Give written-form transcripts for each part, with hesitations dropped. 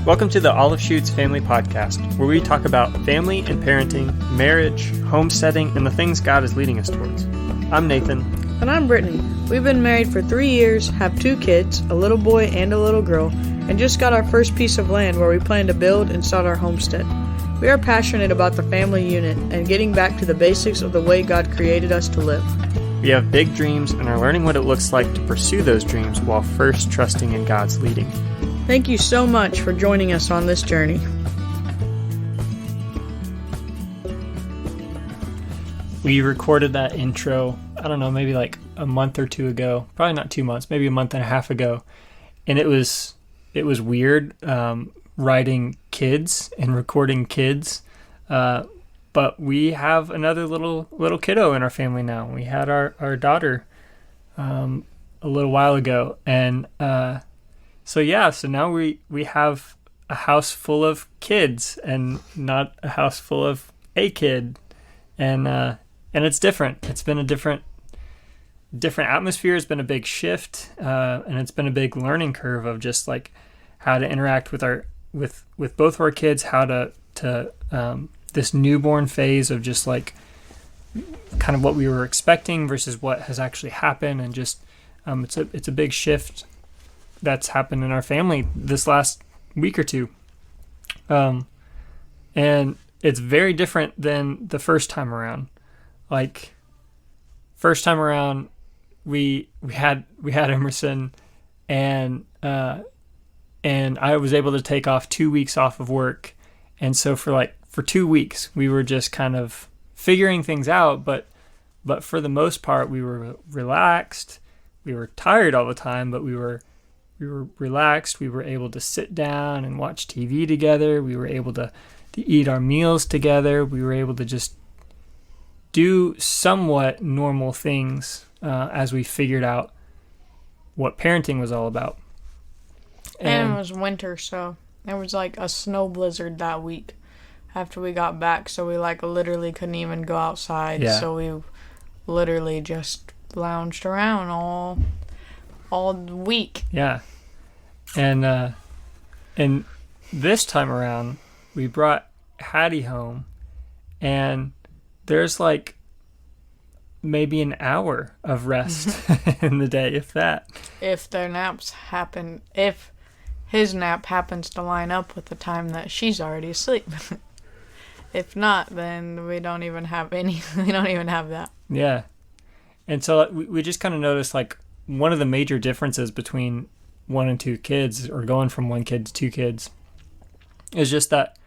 Welcome to the Olive Shoots Family Podcast, where we talk about family and parenting, marriage, homesteading, and the things God is leading us towards. I'm Nathan. And I'm Brittany. We've been married for 3 years, have 2 kids, a little boy and a little girl, and just got our first piece of land where we plan to build and start our homestead. We are passionate about the family unit and getting back to the basics of the way God created us to live. We have big dreams and are learning what it looks like to pursue those dreams while first trusting in God's leading. Thank you so much for joining us on this journey. We recorded that intro, I don't know, maybe like a month or two ago. Probably not 2 months, maybe a month and a half ago. And it was weird writing kids and recording kids. But we have another little kiddo in our family now. We had our daughter a little while ago. And so now we have a house full of kids and not a house full of a kid. And it's different. It's been a different atmosphere. It's been a big shift, and it's been a big learning curve of just like how to interact with both of our kids, how to this newborn phase of just like kind of what we were expecting versus what has actually happened, and just it's a big shift that's happened in our family this last week or two, and it's very different than the first time around. Like, first time around, we had Emerson, and I was able to take off 2 weeks off of work, and so for 2 weeks we were just kind of figuring things out. But for the most part, we were relaxed. We were tired all the time, but we were relaxed. We were able to sit down and watch TV together. We were able to eat our meals together. We were able to just do somewhat normal things as we figured out what parenting was all about. And it was winter, so there was like a snow blizzard that week after we got back, so we like literally couldn't even go outside. Yeah. So we literally just lounged around all week. Yeah. And this time around, we brought Hattie home, and there's like maybe an hour of rest in the day, if that. If their naps happen, if his nap happens to line up with the time that she's already asleep. If not, then we don't even have any. We don't even have that. Yeah. And so we just kind of noticed like one of the major differences between 1 and 2 kids, or going from 1 kid to 2 kids, is just that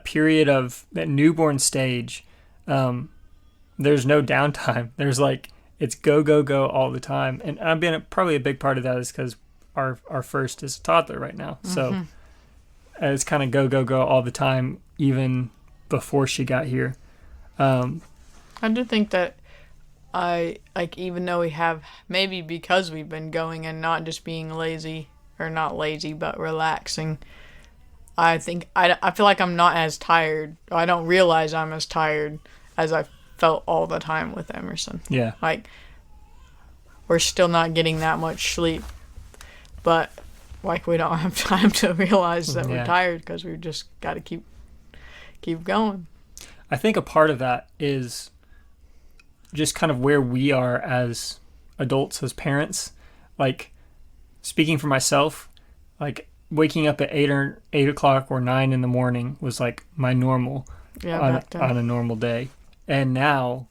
period of that newborn stage. There's no downtime. There's like, it's go, go, go all the time. And I've been probably a big part of that is because our first is a toddler right now. So it's kind of go, go, go all the time, even before she got here. I do think that even though we have, maybe because we've been going and not just being lazy, or not lazy, but relaxing, I think I feel like I'm not as tired. I don't realize I'm as tired as I felt all the time with Emerson. Yeah. Like, we're still not getting that much sleep, but like we don't have time to realize that we're tired because we've just got to keep going. I think a part of that is just kind of where we are as adults, as parents. Like, speaking for myself, like waking up at 8 o'clock or 9 in the morning was like my normal on a normal day. And now,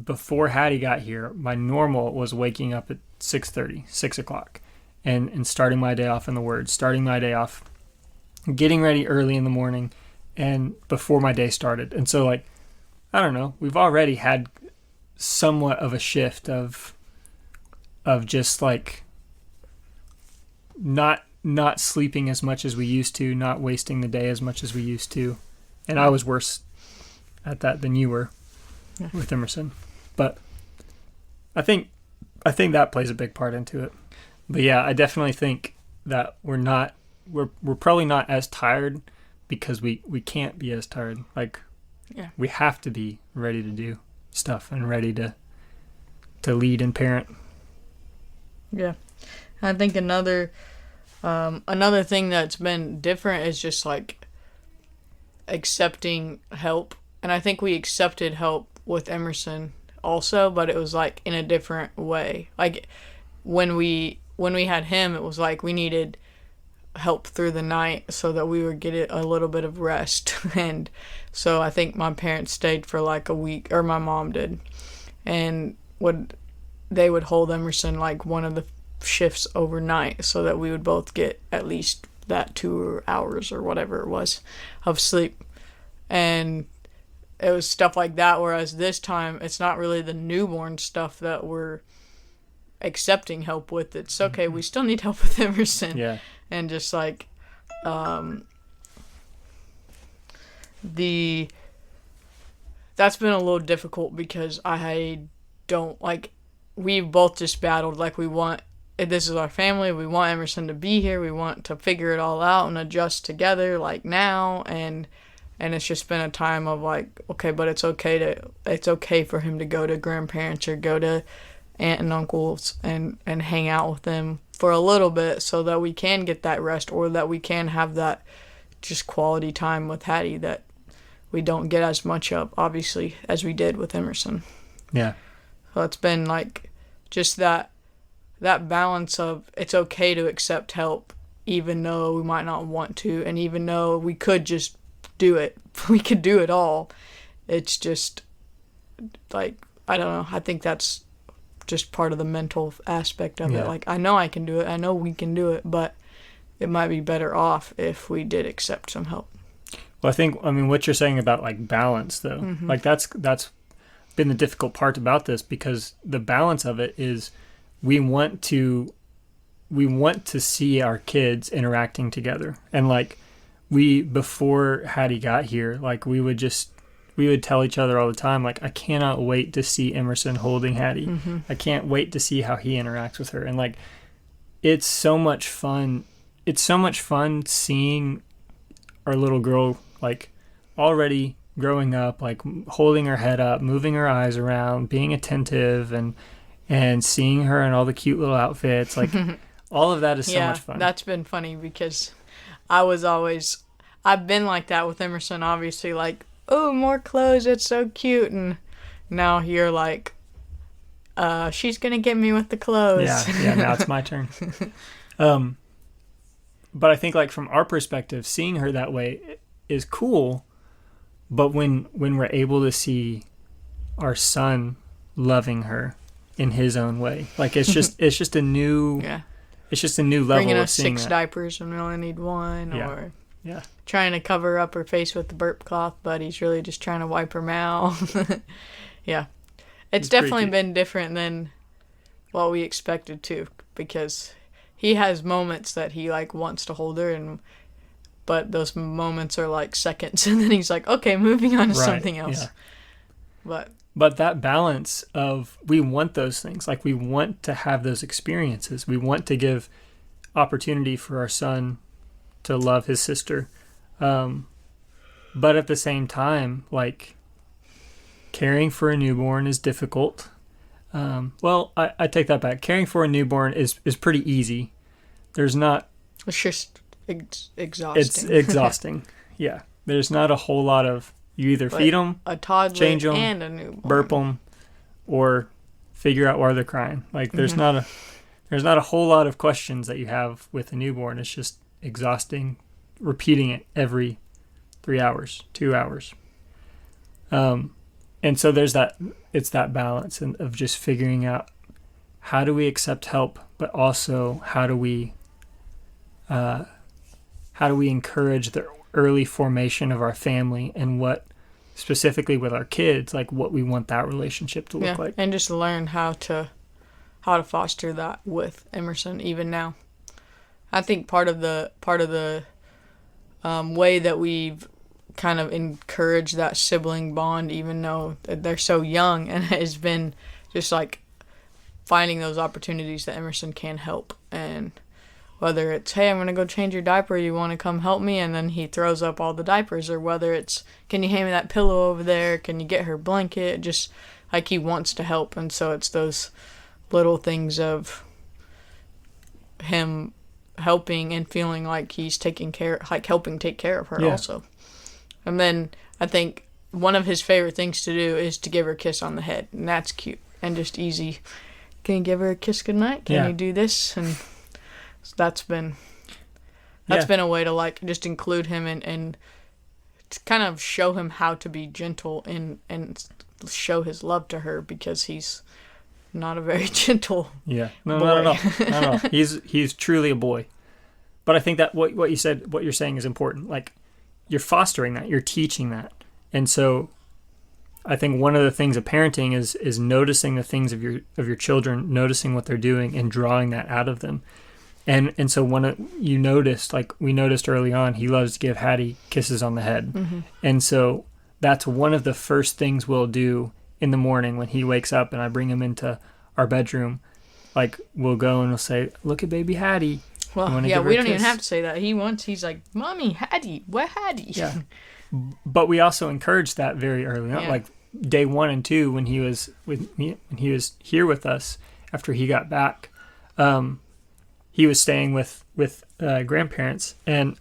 before Hattie got here, my normal was waking up at 6:30, 6 o'clock, and starting my day off in the Word, starting my day off, getting ready early in the morning, and before my day started. And so, like, I don't know, we've already had somewhat of a shift of just like not sleeping as much as we used to, not wasting the day as much as we used to. And I was worse at that than you were with Emerson. But I think that plays a big part into it. But yeah, I definitely think that we're probably not as tired because we can't be as tired. Like, we have to be ready to do stuff and ready to lead and parent. Yeah. I think another Another thing that's been different is just like accepting help. And I think we accepted help with Emerson also, but it was like in a different way. Like when we had him, it was like we needed help through the night so that we would get a little bit of rest. And so I think my parents stayed for like a week, or my mom did, and they would hold Emerson like one of the shifts overnight so that we would both get at least that 2 hours or whatever it was of sleep. And it was stuff like that, whereas this time it's not really the newborn stuff that we're accepting help with. It's okay, we still need help with Emerson. Yeah. And just like that's been a little difficult because I don't like, we've both just battled like this is our family, we want Emerson to be here, we want to figure it all out and adjust together like now, and it's just been a time of like, okay, but it's okay for him to go to grandparents or go to aunt and uncles and hang out with them for a little bit so that we can get that rest, or that we can have that just quality time with Hattie that we don't get as much of, obviously, as we did with Emerson. Yeah. So it's been like just that balance of it's okay to accept help even though we might not want to, and even though we could just do it. We could do it all. It's just like, I don't know, I think that's just part of the mental aspect of it. Like, I know I can do it, I know we can do it, but it might be better off if we did accept some help. Well, I mean, what you're saying about like balance though, like that's been the difficult part about this, because the balance of it is we want to see our kids interacting together. And like before Hattie got here, like we would tell each other all the time, like, I cannot wait to see Emerson holding Hattie. I can't wait to see how he interacts with her. And like, it's so much fun. It's so much fun seeing our little girl, like, already growing up, like holding her head up, moving her eyes around, being attentive, and seeing her in all the cute little outfits. Like, all of that is so much fun. That's been funny because I've been like that with Emerson, obviously, like, oh, more clothes, it's so cute. And now you're like, she's going to get me with the clothes. Yeah, now it's my turn. But I think, like, from our perspective, seeing her that way is cool. But when we're able to see our son loving her in his own way, like, it's just a new it's just a new level bringing of us seeing 6 that. diapers when we only need 1, or Yeah. trying to cover up her face with the burp cloth, but he's really just trying to wipe her mouth. Yeah. It's definitely been different than what we expected too, because he has moments that he like wants to hold her, but those moments are like seconds, and then he's like, okay, moving on to something else. Yeah. But that balance of, we want those things, like we want to have those experiences. We want to give opportunity for our son to love his sister. But at the same time, like, caring for a newborn is difficult. Well, I take that back. Caring for a newborn is pretty easy. It's just exhausting. It's exhausting. Yeah. There's not a whole lot of, you either feed them, a toddler, change them, and a newborn, burp them, or figure out why they're crying. Like, there's not a whole lot of questions that you have with a newborn. It's just exhausting, repeating it every 3 hours, 2 hours. And so it's that balance of just figuring out, how do we accept help, but also how do we encourage the early formation of our family, and what specifically with our kids, like what we want that relationship to look like. And just learn how to foster that with Emerson even now. I think part of the way that we've kind of encouraged that sibling bond, even though they're so young, and it has been just like finding those opportunities that Emerson can help. And whether it's, hey, I'm going to go change your diaper, you want to come help me? And then he throws up all the diapers. Or whether it's, can you hand me that pillow over there? Can you get her blanket? Just like he wants to help. And so it's those little things of him helping and feeling like he's taking care, like helping take care of her also. And then I think one of his favorite things to do is to give her a kiss on the head, and that's cute and just easy. Can you give her a kiss goodnight? Can you do this? And that's been a way to like just include him and to kind of show him how to be gentle and show his love to her, because he's not a very gentle boy. No. He's truly a boy. But I think that what you said, what you're saying is important. Like, you're fostering that, you're teaching that. And so I think one of the things of parenting is noticing the things of your children, noticing what they're doing and drawing that out of them. And so we noticed early on, he loves to give Hattie kisses on the head. Mm-hmm. And so that's one of the first things we'll do in the morning when he wakes up and I bring him into our bedroom. Like, we'll go and we'll say, look at baby Hattie. Well, yeah, we don't even have to say that. He's like, Mommy, Hattie, where Hattie? Yeah. But we also encouraged that very early on. Yeah. Like day 1 and 2, when he was here with us after he got back, he was staying with grandparents, and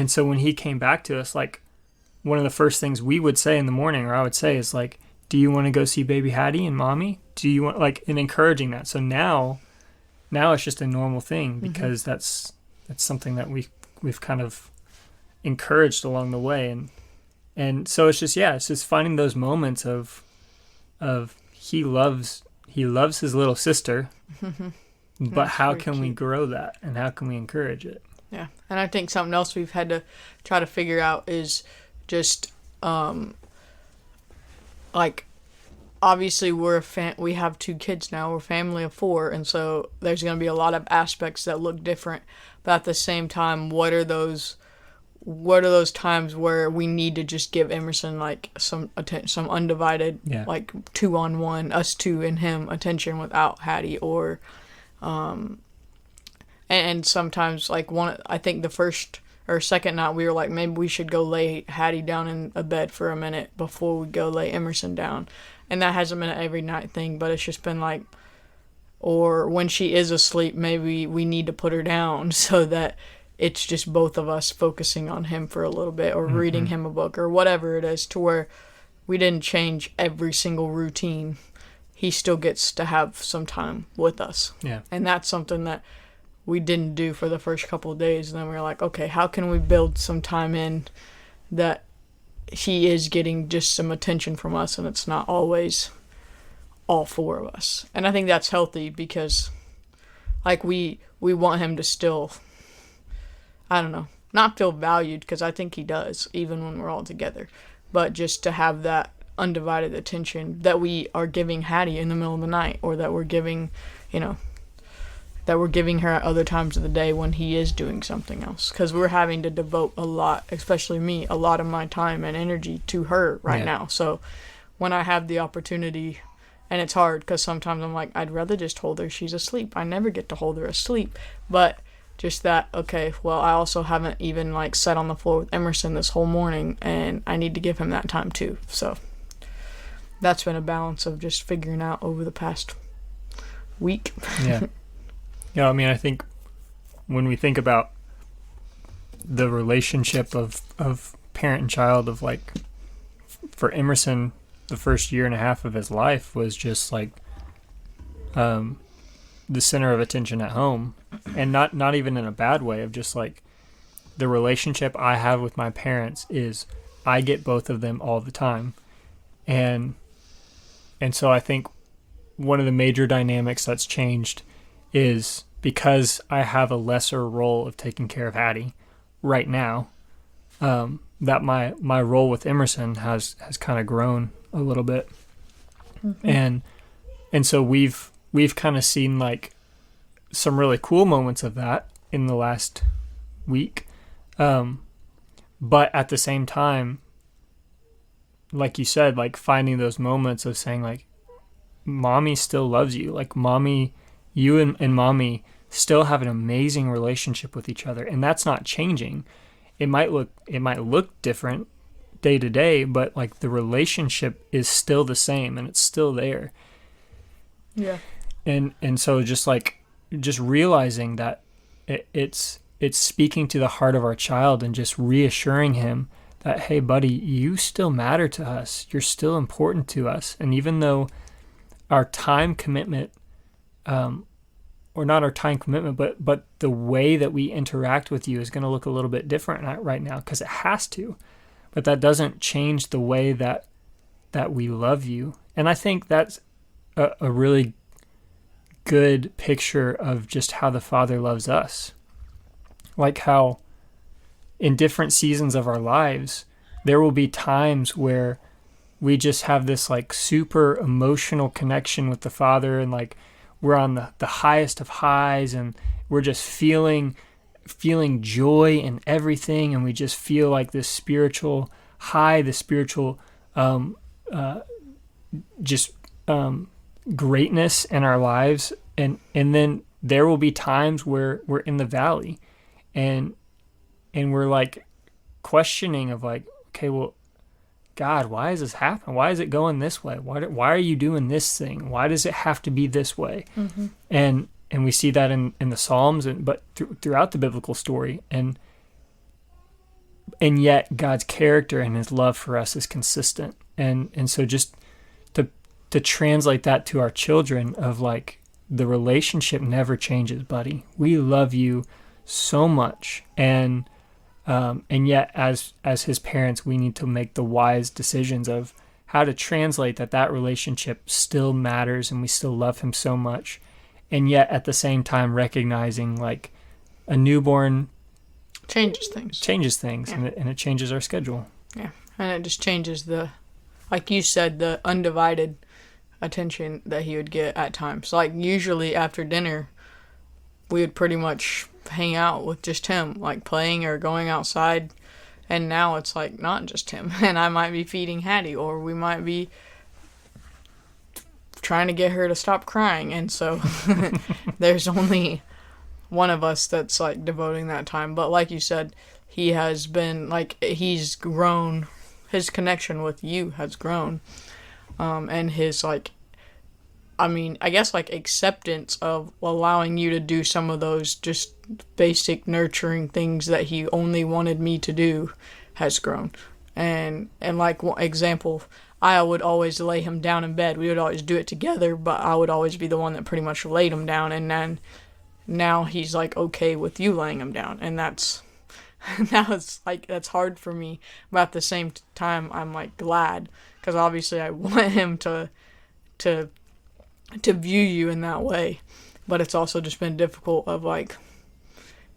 so when he came back to us, like, one of the first things we would say in the morning, or I would say, is like, do you want to go see baby Hattie and Mommy? Do you want, like, and encouraging that. So now it's just a normal thing, because that's something that we've kind of encouraged along the way, and so it's just finding those moments of he loves his little sister, but how can we grow that, and how can we encourage it? Yeah, and I think something else we've had to try to figure out is just like, obviously we have 2 kids now, we're a family of 4, and so there's going to be a lot of aspects that look different, but at the same time, what are those times where we need to just give Emerson like some undivided, like 2-on-1, us 2 and him, attention without Hattie, or and sometimes, like, I think the first or second night we were like, maybe we should go lay Hattie down in a bed for a minute before we go lay Emerson down. And that hasn't been an every night thing, but it's just been like, or when she is asleep, maybe we need to put her down so that it's just both of us focusing on him for a little bit, or reading him a book, or whatever it is, to where we didn't change every single routine. He still gets to have some time with us. Yeah. And that's something that we didn't do for the first couple of days. And then we were like, okay, how can we build some time in that he is getting just some attention from us, and it's not always all 4 of us. And I think that's healthy, because like we want him to still, I don't know, not feel valued, because I think he does, even when we're all together, but just to have that undivided attention that we are giving Hattie in the middle of the night, or that we're giving, her at other times of the day when he is doing something else. Because we're having to devote a lot, especially me, a lot of my time and energy to her right now. So when I have the opportunity, and it's hard, because sometimes I'm like, I'd rather just hold her. She's asleep. I never get to hold her asleep. But just that, okay, well, I also haven't even like sat on the floor with Emerson this whole morning, and I need to give him that time too. So that's been a balance of just figuring out over the past week. Yeah. Yeah, I mean, I think when we think about the relationship of parent and child, of like, for Emerson, the first year and a half of his life was just like the center of attention at home, and not even in a bad way, of just like, the relationship I have with my parents is I get both of them all the time. And so I think one of the major dynamics that's changed is, because I have a lesser role of taking care of Hattie right now, that my role with Emerson has kind of grown a little bit. And so we've kind of seen like some really cool moments of that in the last week. But at the same time, like you said, like, finding those moments of saying like, Mommy still loves you. Like, Mommy, you and Mommy still have an amazing relationship with each other, and that's not changing. It might look different day to day, but like, the relationship is still the same, and it's still there. Yeah. And so just realizing that it's speaking to the heart of our child and just reassuring him that, hey, buddy, you still matter to us. You're still important to us. And even though our time commitment, or not our time commitment, but the way that we interact with you is going to look a little bit different right now, because it has to. But that doesn't change the way that we love you. And I think that's a really good picture of just how the Father loves us. Like how in different seasons of our lives, there will be times where we just have this like super emotional connection with the Father, and like we're on the highest of highs, and we're just feeling joy in everything, and we just feel like this spiritual high, this spiritual greatness in our lives. And then there will be times where we're in the valley, and we're like questioning of like, okay, well, God, why is this happening? Why is it going this way? Why are you doing this thing? Why does it have to be this way? Mm-hmm. And we see that in the Psalms, but throughout the biblical story. And yet God's character and his love for us is consistent. And so just to translate that to our children of like, the relationship never changes, buddy. We love you so much. And yet as his parents, we need to make the wise decisions of how to translate that relationship still matters and we still love him so much. And yet at the same time recognizing like a newborn changes things, yeah. and it changes our schedule. Yeah. And it just changes like you said, the undivided attention that he would get at times. Like usually after dinner, we would pretty much hang out with just him, like playing or going outside. And now it's like not just him, and I might be feeding Hattie, or we might be trying to get her to stop crying. And so there's only one of us that's like devoting that time. But like you said, he has been like, he's grown, his connection with you has grown. And his like, I mean, I guess like acceptance of allowing you to do some of those just basic nurturing things that he only wanted me to do has grown. And like one example, I would always lay him down in bed. We would always do it together, but I would always be the one that pretty much laid him down. And then now he's like okay with you laying him down. And that's hard for me. But at the same time, I'm like glad, because obviously I want him to view you in that way. But it's also just been difficult of like,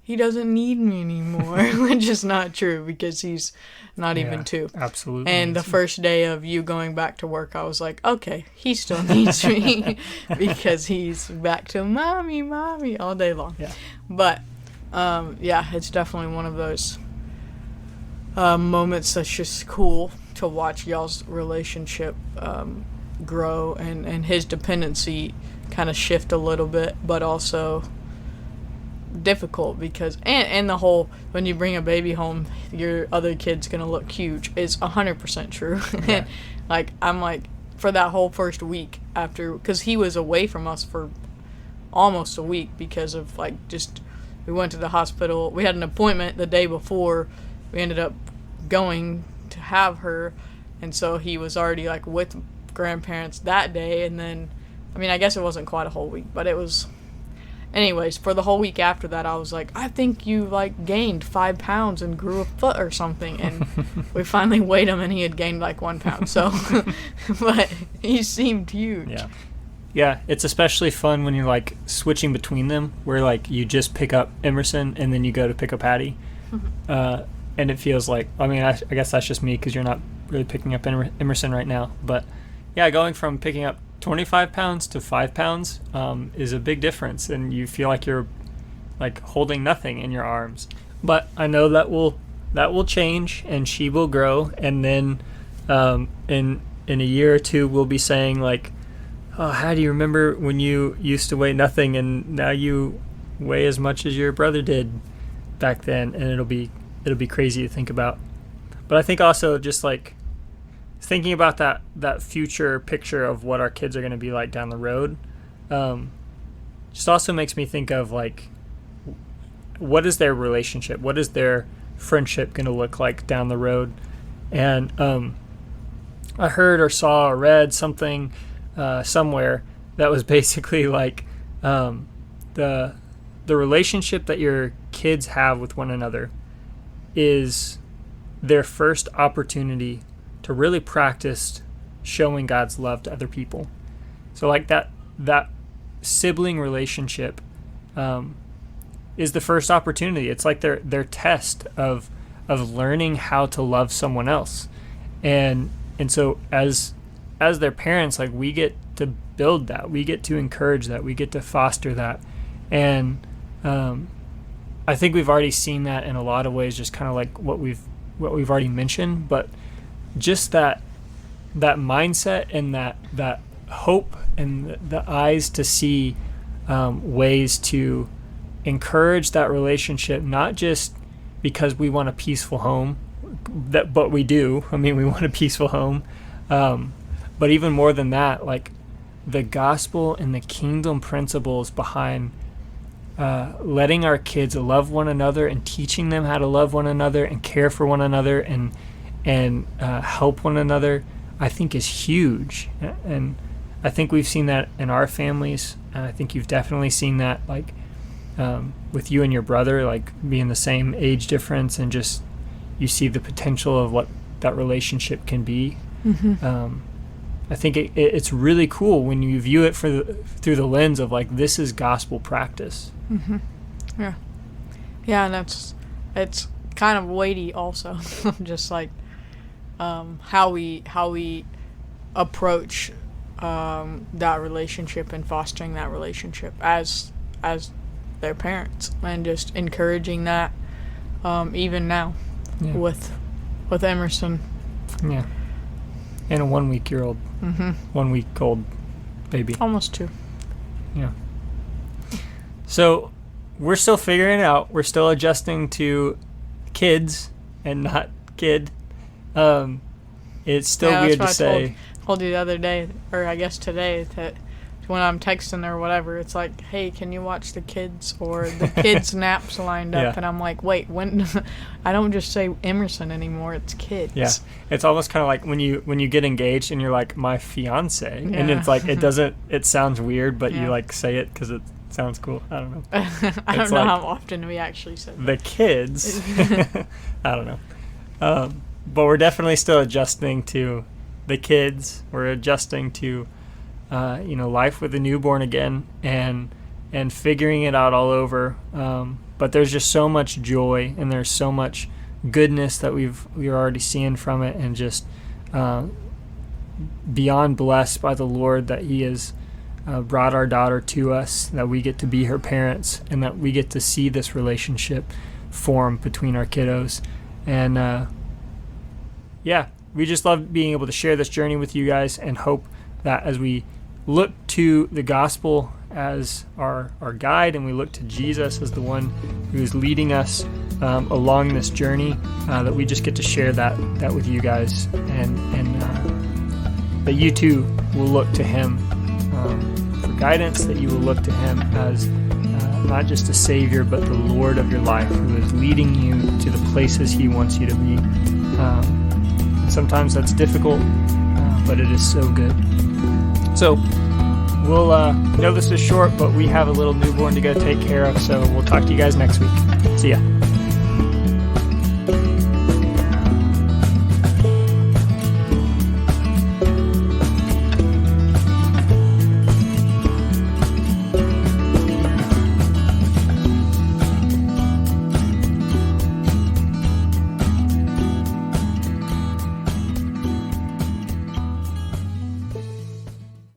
he doesn't need me anymore, which is not true, because he's not even 2. Absolutely. And the first day of you going back to work, I was like, okay, he still needs me, because he's back to mommy all day long. Yeah. But it's definitely one of those moments that's just cool to watch y'all's relationship grow and his dependency kind of shift a little bit, but also difficult because and the whole, when you bring a baby home, your other kid's gonna look huge, is 100% true. Yeah. Like I'm like, for that whole first week after, because he was away from us for almost a week because of like just, we went to the hospital, we had an appointment the day before, we ended up going to have her, and so he was already like with grandparents that day. And then, I mean, I guess it wasn't quite a whole week, but it was, anyways, for the whole week after that, I was like, I think you like gained 5 pounds and grew a foot or something. And we finally weighed him and he had gained like 1 pound. So, but he seemed huge. Yeah. Yeah. It's especially fun when you're like switching between them, where like you just pick up Emerson and then you go to pick up Hattie. And it feels like, I mean, I guess that's just me, because you're not really picking up Emerson right now. But yeah, going from picking up 25 pounds to 5 pounds is a big difference, and you feel like you're like holding nothing in your arms. But I know that will change, and she will grow, and then in a year or two we'll be saying like, oh, how do you remember when you used to weigh nothing and now you weigh as much as your brother did back then? And it'll be crazy to think about. But I think also just like thinking about that future picture of what our kids are going to be like down the road, just also makes me think of like what is their relationship? What is their friendship going to look like down the road? And I heard or saw or read something somewhere that was basically like the relationship that your kids have with one another is their first opportunity to really practice showing God's love to other people. So like that sibling relationship is the first opportunity. It's like their test of learning how to love someone else. And so as their parents, like, we get to build that, we get to encourage that, we get to foster that. And I think we've already seen that in a lot of ways, just kind of like what we've already mentioned, but just that mindset and that hope and the eyes to see ways to encourage that relationship, not just because we want a peaceful home, but we do. I mean, we want a peaceful home, but even more than that, like the gospel and the kingdom principles behind letting our kids love one another and teaching them how to love one another and care for one another and help one another, I think is huge. And I think we've seen that in our families, and I think you've definitely seen that, like, with you and your brother, like being the same age difference, and just you see the potential of what that relationship can be. Mm-hmm. I think it's really cool when you view it through the lens of, like, this is gospel practice. Mm-hmm. Yeah, and it's kind of weighty also, just like how we approach that relationship and fostering that relationship as their parents, and just encouraging that even now with Emerson. Yeah. And a 1 week old. Mm-hmm. 1 week old baby. Almost 2. Yeah. So we're still figuring it out. We're still adjusting to kids and not kid. It's still weird to say. I told you the other day, or I guess today, that when I'm texting or whatever, it's like, hey, can you watch the kids, or the kids' naps lined up? Yeah. And I'm like, wait, when? I don't just say Emerson anymore, it's kids. Yeah, it's almost kind of like when you get engaged and you're like, my fiance, and it's like, it sounds weird, but you like say it because it sounds cool. I don't know. I don't know how often we actually say that. The kids. I don't know. But we're definitely still adjusting to the kids. We're adjusting to life with a newborn again, and figuring it out all over. But there's just so much joy, and there's so much goodness that we're already seeing from it, and just beyond blessed by the Lord that He has brought our daughter to us, that we get to be her parents, and that we get to see this relationship form between our kiddos. And we just love being able to share this journey with you guys, and hope that as we look to the gospel as our guide, and we look to Jesus as the one who is leading us along this journey, that we just get to share that with you guys, and that you too will look to Him for guidance, that you will look to Him as not just a Savior, but the Lord of your life, who is leading you to the places He wants you to be. Sometimes that's difficult, but it is so good. So we'll know this is short, but we have a little newborn to go take care of, so we'll talk to you guys next week. See ya.